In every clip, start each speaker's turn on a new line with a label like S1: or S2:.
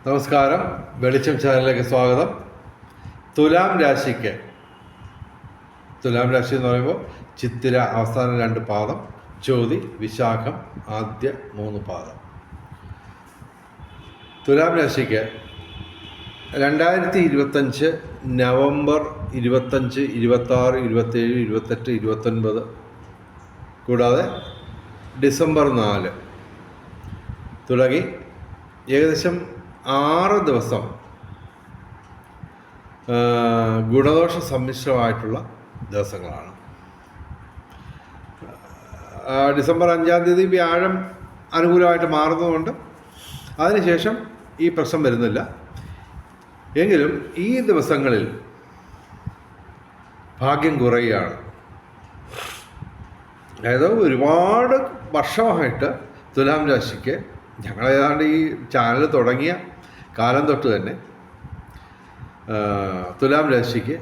S1: നമസ്കാരം. വെളിച്ചം ചാനലിലേക്ക് സ്വാഗതം. തുലാം രാശി എന്ന് പറയുമ്പോൾ ചിത്തിര അവസാന 2 പാദം, ചോതി വിശാഖം ആദ്യ 3 പാദം. തുലാം രാശിക്ക് 2025 നവംബർ 25, 26, 27, 28, 29 കൂടാതെ ഡിസംബർ 4 തുടങ്ങി ഏകദേശം 6 ദിവസം ഗുണദോഷ സമ്മിശ്രമായിട്ടുള്ള ദിവസങ്ങളാണ്. ഡിസംബർ 5-ാം തീയതി വ്യാഴം അനുകൂലമായിട്ട് മാറുന്നതുകൊണ്ട് അതിനുശേഷം ഈ പ്രശ്നം വരുന്നില്ല. എങ്കിലും ഈ ദിവസങ്ങളിൽ ഭാഗ്യം കുറയുകയാണ്. അതായത് ഒരുപാട് വർഷമായിട്ട് തുലാം രാശിക്ക് ഞങ്ങൾ ഏതാണ്ട് ഈ ചാനൽ തുടങ്ങിയ കാലം തൊട്ട് തന്നെ തുലാം രാശിക്ക്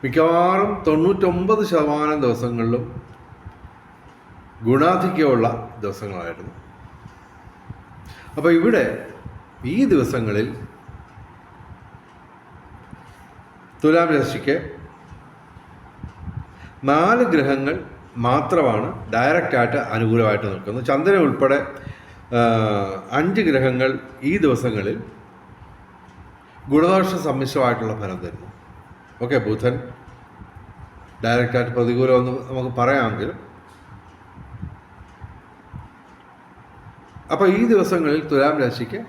S1: മിക്കവാറും 99% ദിവസങ്ങളിലും ഗുണാധിക്യമുള്ള ദിവസങ്ങളായിരുന്നു. അപ്പോൾ ഇവിടെ ഈ ദിവസങ്ങളിൽ തുലാം രാശിക്ക് 4 ഗ്രഹങ്ങൾ മാത്രമാണ് ഡയറക്റ്റായിട്ട് അനുകൂലമായിട്ട് നിൽക്കുന്നത്. ചന്ദ്രൻ ഉൾപ്പെടെ 5 ഗ്രഹങ്ങൾ ഈ ദിവസങ്ങളിൽ ഗുണദോഷ സമ്മിശ്രമായിട്ടുള്ള ഫലം തരുന്നു. ഓക്കെ, ബുധൻ ഡയറക്റ്റായിട്ട് പ്രതികൂലമെന്ന് നമുക്ക് പറയാമെങ്കിലും, അപ്പോൾ ഈ ദിവസങ്ങളിൽ തുലാം രാശിക്ക്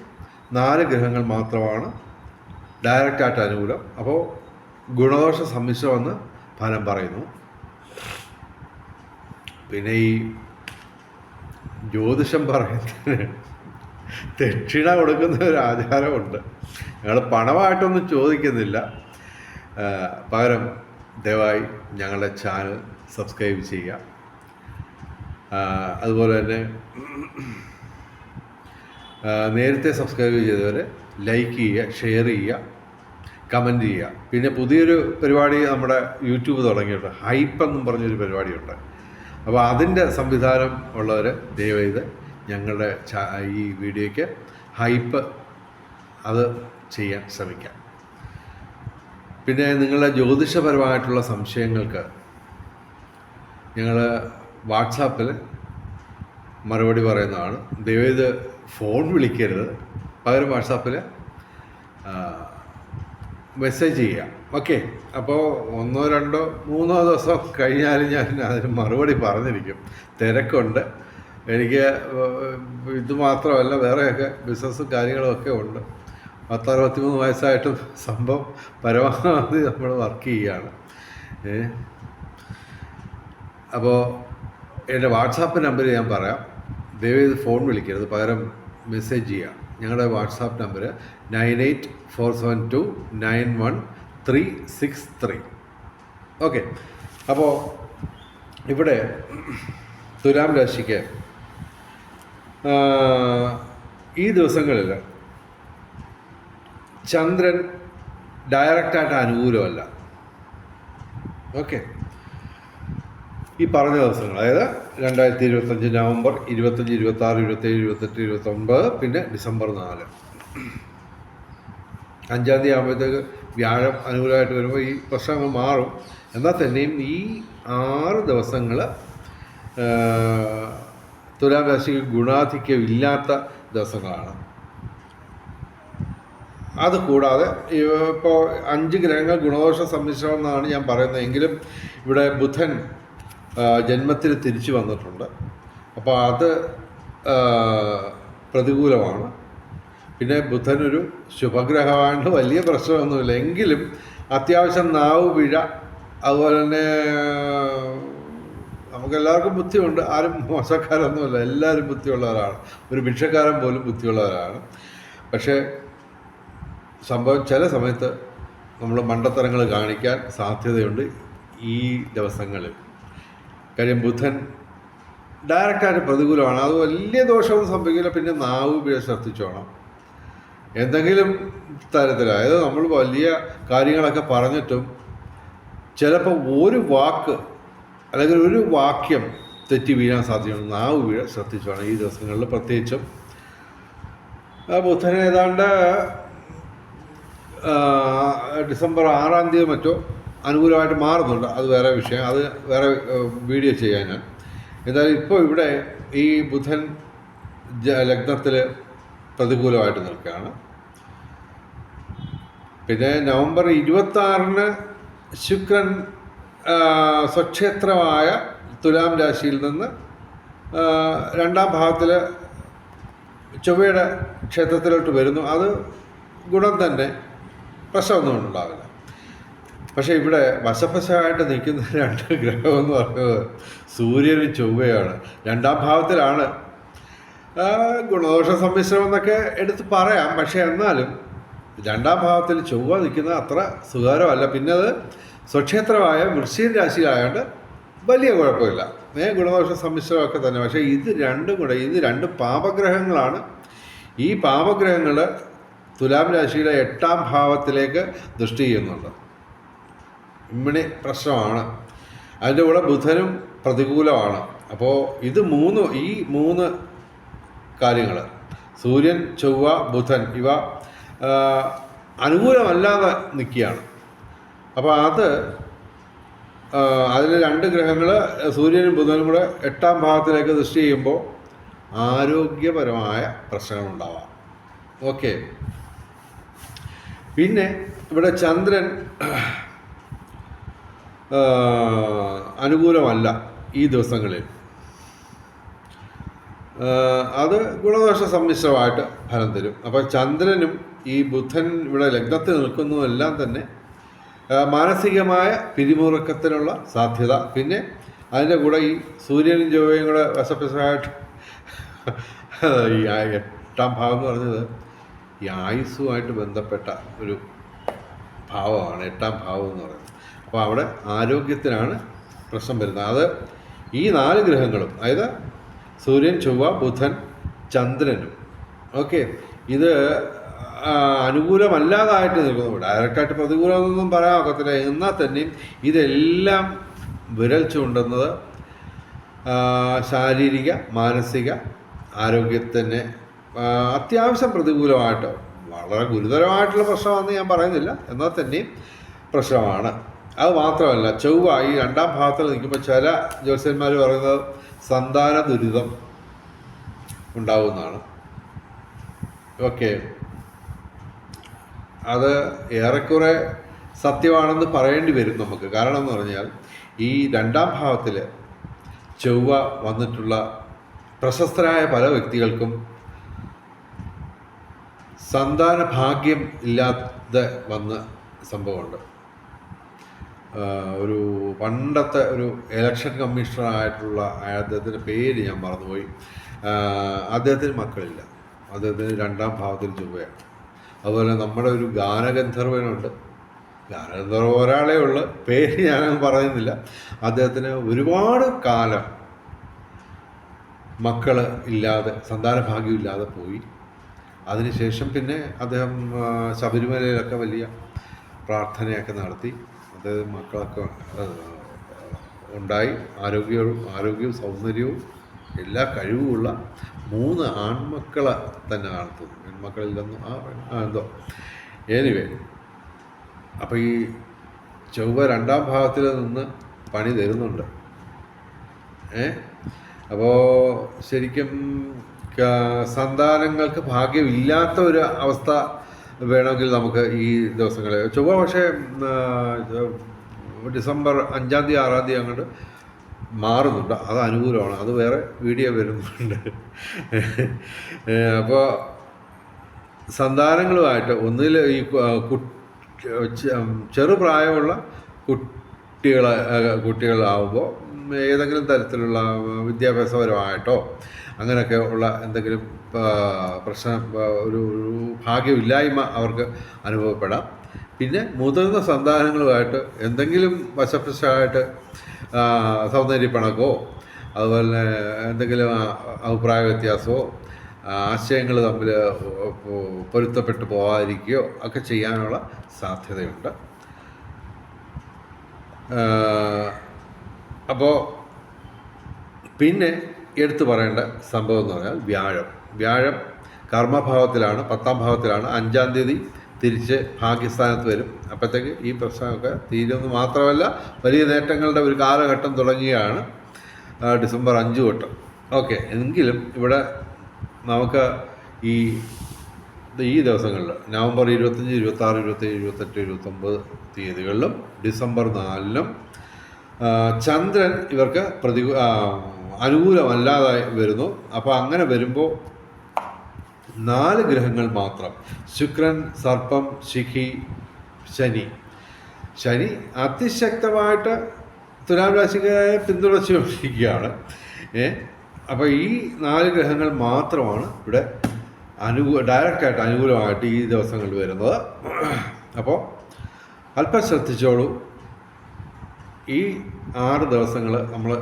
S1: 4 ഗ്രഹങ്ങൾ മാത്രമാണ് ഡയറക്റ്റായിട്ട് അനുകൂലം. അപ്പോൾ ഗുണദോഷ സമ്മിശ്രമെന്ന് ഫലം പറയുന്നു. പിന്നെ ഈ ജ്യോതിഷം പറയുന്നതിന് ദക്ഷിണ കൊടുക്കുന്ന ഒരു ആചാരമുണ്ട്. ഞങ്ങൾ പണമായിട്ടൊന്നും ചോദിക്കുന്നില്ല. പകരം ദയവായി ഞങ്ങളുടെ ചാനൽ സബ്സ്ക്രൈബ് ചെയ്യുക. അതുപോലെ തന്നെ നേരത്തെ സബ്സ്ക്രൈബ് ചെയ്തവരെ ലൈക്ക് ചെയ്യുക, ഷെയർ ചെയ്യുക, കമൻറ്റ് ചെയ്യുക. പിന്നെ പുതിയൊരു പരിപാടി നമ്മുടെ യൂട്യൂബ് തുടങ്ങിയിട്ട് ഹൈപ്പ് എന്നും പറഞ്ഞൊരു പരിപാടിയുണ്ട്. അപ്പോൾ അതിൻ്റെ സംവിധാനം ഉള്ളവർ ദയവേത് ഞങ്ങളുടെ ഈ വീഡിയോയ്ക്ക് ഹൈപ്പ് അത് ചെയ്യാൻ ശ്രമിക്കാം. പിന്നെ നിങ്ങളുടെ ജ്യോതിഷപരമായിട്ടുള്ള സംശയങ്ങൾക്ക് ഞങ്ങൾ വാട്സാപ്പിൽ മറുപടി പറയുന്നതാണ്. ദയവേത് ഫോൺ വിളിക്കരുത്, പകരം വാട്സാപ്പിൽ മെസ്സേജ് ചെയ്യാം. ഓക്കെ, അപ്പോൾ 1, 2, 3 ദിവസം കഴിഞ്ഞാലും ഞാൻ അതിന് മറുപടി പറഞ്ഞിരിക്കും. തിരക്കുണ്ട് എനിക്ക്. ഇത് മാത്രമല്ല, വേറെയൊക്കെ ബിസിനസ്സും കാര്യങ്ങളുമൊക്കെ ഉണ്ട്. 63 വയസ്സായിട്ടും സംഭവം പരമാവധി നമ്മൾ വർക്ക് ചെയ്യുകയാണ്. അപ്പോൾ എൻ്റെ വാട്സാപ്പ് നമ്പർ ഞാൻ പറയാം. ദയവേത് ഫോൺ വിളിക്കരുത്, പകരം മെസ്സേജ് ചെയ്യുക. ഞങ്ങളുടെ വാട്സാപ്പ് നമ്പർ 9847291363. ഓക്കെ, അപ്പോൾ ഇവിടെ തുലാം രാശിക്ക് ഈ ദിവസങ്ങളിൽ ചന്ദ്രൻ ഡയറക്റ്റായിട്ട് അനുകൂലമല്ല. ഓക്കെ, ഈ പറഞ്ഞ ദിവസങ്ങൾ, അതായത് 2025 നവംബർ 25, 26, 27, 28, 29, പിന്നെ ഡിസംബർ 4. 5-ാം തീയതി ആകുമ്പോഴത്തേക്ക് വ്യാഴം അനുകൂലമായിട്ട് വരുമ്പോൾ ഈ പ്രശ്നങ്ങൾ മാറും. എന്നാൽ തന്നെയും ഈ 6 ദിവസങ്ങൾ തുലാം രാശിക്ക് ഗുണാധിക്യം ഇല്ലാത്ത ദിവസങ്ങളാണ്. അതുകൂടാതെ ഇപ്പോൾ 5 ഗ്രഹങ്ങൾ ഗുണദോഷ സമ്മിശ്രം എന്നാണ് ഞാൻ പറയുന്നത്. എങ്കിലും ഇവിടെ ബുധൻ ജന്മത്തിൽ തിരിച്ചു വന്നിട്ടുണ്ട്. അപ്പോൾ അത് പ്രതികൂലമാണ്. പിന്നെ ബുധൻ ഒരു ശുഭഗ്രഹമാണ്, വലിയ പ്രശ്നമൊന്നുമില്ല. എങ്കിലും അത്യാവശ്യം നാവ് പിഴ, അതുപോലെ തന്നെ നമുക്കെല്ലാവർക്കും ബുദ്ധിയുണ്ട്. ആരും മോശക്കാരൊന്നുമില്ല, എല്ലാവരും ബുദ്ധിയുള്ളവരാണ്. ഒരു ഭിക്ഷക്കാരൻ പോലും ബുദ്ധിയുള്ളവരാണ്. പക്ഷേ സംഭവം ചില സമയത്ത് നമ്മൾ മണ്ടത്തരങ്ങൾ കാണിക്കാൻ സാധ്യതയുണ്ട് ഈ ദിവസങ്ങളിൽ. കാര്യം ബുധൻ ഡയറക്റ്റായിട്ട് പ്രതികൂലമാണ്. അത് വലിയ ദോഷമൊന്നും സംഭവിക്കില്ല. പിന്നെ നാവ് പിഴ ശ്രദ്ധിച്ചോണം. എന്തെങ്കിലും തരത്തിൽ, അതായത് നമ്മൾ വലിയ കാര്യങ്ങളൊക്കെ പറഞ്ഞിട്ടും ചിലപ്പോൾ ഒരു വാക്ക് അല്ലെങ്കിൽ ഒരു വാക്യം തെറ്റി വീഴാൻ സാധ്യതയുണ്ട്. നാവ് വീഴ ശ്രദ്ധിച്ചോണം ഈ ദിവസങ്ങളിൽ. പ്രത്യേകിച്ചും ബുധൻ ഏതാണ്ട് ഡിസംബർ 6-ാം തീയതി മറ്റോ അനുകൂലമായിട്ട് മാറുന്നുണ്ട്. അത് വേറെ വിഷയം, അത് വേറെ വീഡിയോ ചെയ്യാൻ ഞാൻ. എന്തായാലും ഇപ്പോൾ ഇവിടെ ഈ ബുധൻ ലഗ്നത്തിൽ പ്രതികൂലമായിട്ട് നിൽക്കുകയാണ്. പിന്നെ നവംബർ 26-ന് ശുക്രൻ സ്വക്ഷേത്രമായ തുലാം രാശിയിൽ നിന്ന് 2-ാം ഭാവത്തിൽ ചൊവ്വയുടെ ക്ഷേത്രത്തിലോട്ട് വരുന്നു. അത് ഗുണം തന്നെ, പ്രശ്നമൊന്നും ഉണ്ടാവില്ല. പക്ഷേ ഇവിടെ വശപശമായിട്ട് നിൽക്കുന്ന 2 ഗ്രഹം എന്ന് പറയുന്നത് സൂര്യനും ചൊവ്വയാണ്. 2-ാം ഭാവത്തിലാണ്. ഗുണദോഷ സമ്മിശ്രം എന്നൊക്കെ എടുത്ത് പറയാം. പക്ഷേ എന്നാലും 2-ാം ഭാവത്തിൽ ചൊവ്വ നിൽക്കുന്നത് അത്ര സുഖകരമല്ല. പിന്നെ അത് സ്വക്ഷേത്രമായ വൃശ്ചിക രാശിയിലായതുകൊണ്ട് വലിയ കുഴപ്പമില്ല. ഗുണദോഷ സമ്മിശ്രമൊക്കെ തന്നെ. പക്ഷേ ഇത് രണ്ടും കൂടെ, ഇത് 2 പാപഗ്രഹങ്ങളാണ്. ഈ പാപഗ്രഹങ്ങൾ തുലാം രാശിയുടെ 8-ാം ഭാവത്തിലേക്ക് ദൃഷ്ടി ചെയ്യുന്നുണ്ട്. ഇമ്മിണി പ്രശ്നമാണ്. അതിൻ്റെ കൂടെ ബുധനും പ്രതികൂലമാണ്. അപ്പോൾ ഇത് ഈ 3 കാര്യങ്ങൾ, സൂര്യൻ, ചൊവ്വ, ബുധൻ, ഇവ അനുകൂലമല്ലാതെ നിൽക്കുകയാണ്. അപ്പോൾ അതിൽ 2 ഗ്രഹങ്ങൾ സൂര്യനും ബുധനും കൂടെ 8-ാം ഭാവത്തിലേക്ക് ദൃഷ്ടി ചെയ്യുമ്പോൾ ആരോഗ്യപരമായ പ്രശ്നങ്ങളുണ്ടാവാം. ഓക്കെ. പിന്നെ ഇവിടെ ചന്ദ്രൻ അനുകൂലമല്ല ഈ ദിവസങ്ങളിൽ. അത് ഗുണദോഷ സമ്മിശ്രമായിട്ട് ഫലം തരും. അപ്പോൾ ചന്ദ്രനും ഈ ബുധൻ ഇവിടെ ലഗ്നത്തിൽ നിൽക്കുന്നതെല്ലാം തന്നെ മാനസികമായ പിരിമുറുക്കത്തിനുള്ള സാധ്യത. പിന്നെ അതിൻ്റെ കൂടെ ഈ സൂര്യനും ചൊവ്വയും കൂടെ വശപശമായിട്ട് ഈ 8-ാം ഭാവം എന്ന് പറഞ്ഞത് ഈ ആയുസ്സുമായിട്ട് ബന്ധപ്പെട്ട ഒരു ഭാവമാണ് 8-ാം ഭാവം എന്ന് പറയുന്നത്. അപ്പോൾ അവിടെ ആരോഗ്യത്തിനാണ് പ്രശ്നം വരുന്നത്. അത് ഈ 4 ഗ്രഹങ്ങളും, അതായത് സൂര്യൻ, ചൊവ്വ, ബുധൻ, ചന്ദ്രനും, ഓക്കെ, ഇത് അനുകൂലമല്ലാതായിട്ട് നിൽക്കുന്നു. ഡയറക്റ്റായിട്ട് പ്രതികൂലമെന്നൊന്നും പറയാൻ ഒക്കത്തില്ല. എന്നാൽ തന്നെയും ഇതെല്ലാം വിരൽ ചൂണ്ടുന്നത് ശാരീരിക മാനസിക ആരോഗ്യത്തിന് അത്യാവശ്യം പ്രതികൂലമായിട്ട്, വളരെ ഗുരുതരമായിട്ടുള്ള പ്രശ്നമാണെന്ന് ഞാൻ പറയുന്നില്ല, എന്നാൽ തന്നെയും പ്രശ്നമാണ്. അത് മാത്രമല്ല, ചൊവ്വ ഈ 2-ാം ഭാവത്തിൽ നിൽക്കുമ്പോൾ ചില ജ്യോത്സ്യന്മാർ പറയുന്നത് സന്താന ദുരിതം ഉണ്ടാവുന്നതാണ്. ഓക്കെ, അത് ഏറെക്കുറെ സത്യമാണെന്ന് പറയേണ്ടി വരും നമുക്ക്. കാരണം എന്ന് പറഞ്ഞാൽ ഈ 2-ാം ഭാവത്തിൽ ചൊവ്വ വന്നിട്ടുള്ള പ്രശസ്തരായ പല വ്യക്തികൾക്കും സന്താന ഭാഗ്യം ഇല്ലാതെ വന്ന സംഭവമുണ്ട്. ഒരു പണ്ടത്തെ ഒരു ഇലക്ഷൻ കമ്മീഷണറായിട്ടുള്ള അദ്ദേഹത്തിൻ്റെ പേര് ഞാൻ മറന്നുപോയി. അദ്ദേഹത്തിന് മക്കളില്ല. അദ്ദേഹത്തിന് 2-ാം ഭാവത്തിൽ ചൊവ്വയാണ്. അതുപോലെ നമ്മുടെ ഒരു ഗാനഗന്ധർവനുണ്ട്. ഗാനഗന്ധർവ ഒരാളേ ഉള്ളു, പേര് ഞാനൊന്നും പറയുന്നില്ല. അദ്ദേഹത്തിന് ഒരുപാട് കാലം മക്കൾ ഇല്ലാതെ, സന്താന ഭാഗ്യമില്ലാതെ പോയി. അതിനുശേഷം പിന്നെ അദ്ദേഹം ശബരിമലയിലൊക്കെ വലിയ പ്രാർത്ഥനയൊക്കെ നടത്തി. അദ്ദേഹം മക്കളൊക്കെ ഉണ്ടായി. ആരോഗ്യവും സൗന്ദര്യവും എല്ലാ കഴിവുമുള്ള 3 ആൺമക്കളെ തന്നെ കാണത്തുള്ളൂ. പെൺമക്കളില്ലെന്നും എന്തോ. എനിവേ, അപ്പോൾ ഈ ചൊവ്വ 2-ാം ഭാവത്തിൽ നിന്ന് പണി തരുന്നുണ്ട്. അപ്പോൾ ശരിക്കും സന്താനങ്ങൾക്ക് ഭാഗ്യമില്ലാത്ത ഒരു അവസ്ഥ വേണമെങ്കിൽ നമുക്ക് ഈ ദിവസങ്ങളിൽ, ചൊവ്വ പക്ഷേ ഡിസംബർ 5-ാം തീയതി 6-ാം തീയതി അങ്ങോട്ട് മാറുന്നുണ്ട്. അത് അനുകൂലമാണ്. അത് വേറെ വീഡിയോ വരുന്നുണ്ട്. അപ്പോൾ സന്താനങ്ങളുമായിട്ട് ഒന്നിൽ ഈ ചെറുപ്രായമുള്ള കുട്ടികളാവുമ്പോൾ ഏതെങ്കിലും തരത്തിലുള്ള വിദ്യാഭ്യാസപരമായിട്ടോ അങ്ങനെയൊക്കെ ഉള്ള എന്തെങ്കിലും പ്രശ്നം, ഒരു ഭാഗ്യമില്ലായ്മ അവർക്ക് അനുഭവപ്പെടാം. പിന്നെ മുതിർന്ന സന്താനങ്ങളുമായിട്ട് എന്തെങ്കിലും വശപ്രശമായിട്ട് സൗന്ദര്യപ്പിണക്കോ അതുപോലെ എന്തെങ്കിലും അഭിപ്രായ വ്യത്യാസമോ ആശയങ്ങൾ തമ്മിൽ പൊരുത്തപ്പെട്ടു പോകാതിരിക്കുകയോ ഒക്കെ ചെയ്യാനുള്ള സാധ്യതയുണ്ട്. അപ്പോൾ പിന്നെ എടുത്തു പറയേണ്ട സംഭവം എന്ന് പറഞ്ഞാൽ വ്യാഴം കർമ്മഭാവത്തിലാണ്, 10ാം ഭാവത്തിലാണ്. 5-ാം തീയതി തിരിച്ച് ഭാഗ്യസ്ഥാനത്ത് വരും. അപ്പോഴത്തേക്ക് ഈ പ്രശ്നമൊക്കെ തീരുമെന്ന് മാത്രമല്ല, വലിയ നേട്ടങ്ങളുടെ ഒരു കാലഘട്ടം തുടങ്ങിയാണ് ഡിസംബർ 5 തൊട്ട്. ഓക്കെ, എങ്കിലും ഇവിടെ നമുക്ക് ഈ ദിവസങ്ങളിൽ നവംബർ 25, 26, 27, 28, 29 തീയതികളിലും ഡിസംബർ 4-നും ചന്ദ്രൻ ഇവർക്ക് അനുകൂലമല്ലാതായി വരുന്നു. അപ്പോൾ അങ്ങനെ വരുമ്പോൾ 4 ഗ്രഹങ്ങൾ മാത്രം, ശുക്രൻ, സർപ്പം, ശിഖി, ശനി അതിശക്തമായിട്ട് തുലാം രാശിക്കാരെ പിന്തുണച്ചുകൊണ്ടിരിക്കുകയാണ്. അപ്പോൾ ഈ 4 ഗ്രഹങ്ങൾ മാത്രമാണ് ഇവിടെ ഡയറക്റ്റായിട്ട് അനുകൂലമായിട്ട് ഈ ദിവസങ്ങളിൽ വരുന്നത്. അപ്പോൾ അല്പം ശ്രദ്ധിച്ചോളൂ. ഈ 6 ദിവസങ്ങൾ നമ്മൾ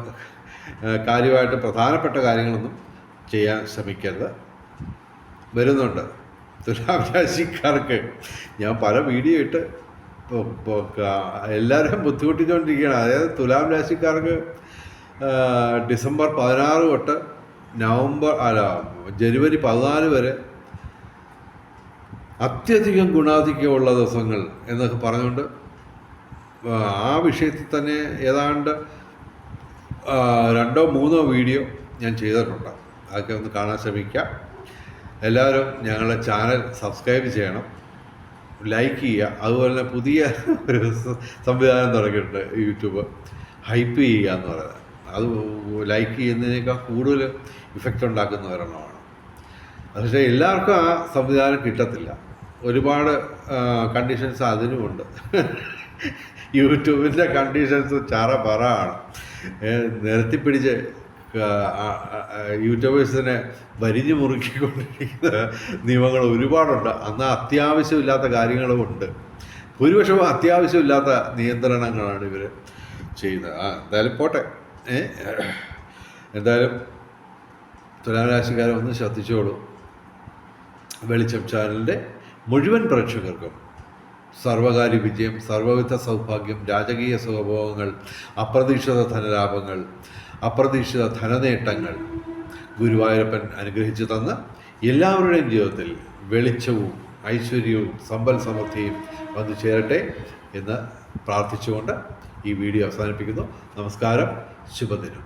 S1: കാര്യമായിട്ട് പ്രധാനപ്പെട്ട കാര്യങ്ങളൊന്നും ചെയ്യാൻ ശ്രമിക്കരുത്. വരുന്നുണ്ട് തുലാം രാശിക്കാർക്ക്. ഞാൻ പല വീഡിയോ ഇട്ട് എല്ലാവരും ബുദ്ധിമുട്ടിച്ചുകൊണ്ടിരിക്കുകയാണ്. അതായത് തുലാം രാശിക്കാർക്ക് ഡിസംബർ 16 തൊട്ട് ജനുവരി 14 വരെ അത്യധികം ഗുണാധിക്യമുള്ള ദിവസങ്ങൾ എന്നൊക്കെ പറഞ്ഞുകൊണ്ട് ആ വിഷയത്തിൽ തന്നെ ഏതാണ്ട് 2 or 3 വീഡിയോ ഞാൻ ചെയ്തിട്ടുണ്ട്. അതൊക്കെ ഒന്ന് കാണാൻ ശ്രമിക്കാം. എല്ലാവരും ഞങ്ങളുടെ ചാനൽ സബ്സ്ക്രൈബ് ചെയ്യണം, ലൈക്ക് ചെയ്യുക. അതുപോലെ തന്നെ പുതിയ ഒരു സംവിധാനം തുടങ്ങിയിട്ടുണ്ട് യൂട്യൂബ്, ഹൈപ്പ് ചെയ്യുക എന്ന് പറയുന്നത്. അത് ലൈക്ക് ചെയ്യുന്നതിനേക്കാൾ കൂടുതൽ ഇഫക്റ്റ് ഉണ്ടാക്കുന്ന ഒരെണ്ണമാണ്. പക്ഷേ എല്ലാവർക്കും ആ സംവിധാനം കിട്ടത്തില്ല. ഒരുപാട് കണ്ടീഷൻസ് അതിനുമുണ്ട്. യൂട്യൂബിൻ്റെ കണ്ടീഷൻസ് പറയാണ്. നിരത്തിപ്പിടിച്ച് യൂട്യൂബേഴ്സിനെ വരിഞ്ഞു മുറുക്കിക്കൊണ്ടിരിക്കുന്ന നിയമങ്ങൾ ഒരുപാടുണ്ട്. എന്നാൽ അത്യാവശ്യമില്ലാത്ത കാര്യങ്ങളുമുണ്ട്. ഭൂരിപക്ഷവും അത്യാവശ്യമില്ലാത്ത നിയന്ത്രണങ്ങളാണ് ഇവർ ചെയ്യുന്നത്. എന്തായാലും പോട്ടെ. എന്തായാലും തുലാം രാശിക്കാരെ ഒന്ന് ശ്രദ്ധിച്ചോളൂ. വെളിച്ചം ചാനലിൻ്റെ മുഴുവൻ പ്രേക്ഷകർക്കും സർവകാര്യ വിജയം, സർവവിധ സൗഭാഗ്യം, രാജകീയ സുഖഭോഗങ്ങൾ, അപ്രതീക്ഷിത ധനലാഭങ്ങൾ, അപ്രതീക്ഷിത ധനനേട്ടങ്ങൾ ഗുരുവായൂരപ്പൻ അനുഗ്രഹിച്ചു തന്ന് എല്ലാവരുടെയും ജീവിതത്തിൽ വെളിച്ചവും ഐശ്വര്യവും സമ്പൽ സമൃദ്ധിയും വന്നു ചേരട്ടെ എന്ന് പ്രാർത്ഥിച്ചുകൊണ്ട് ഈ വീഡിയോ അവസാനിപ്പിക്കുന്നു. നമസ്കാരം, ശുഭദിനം.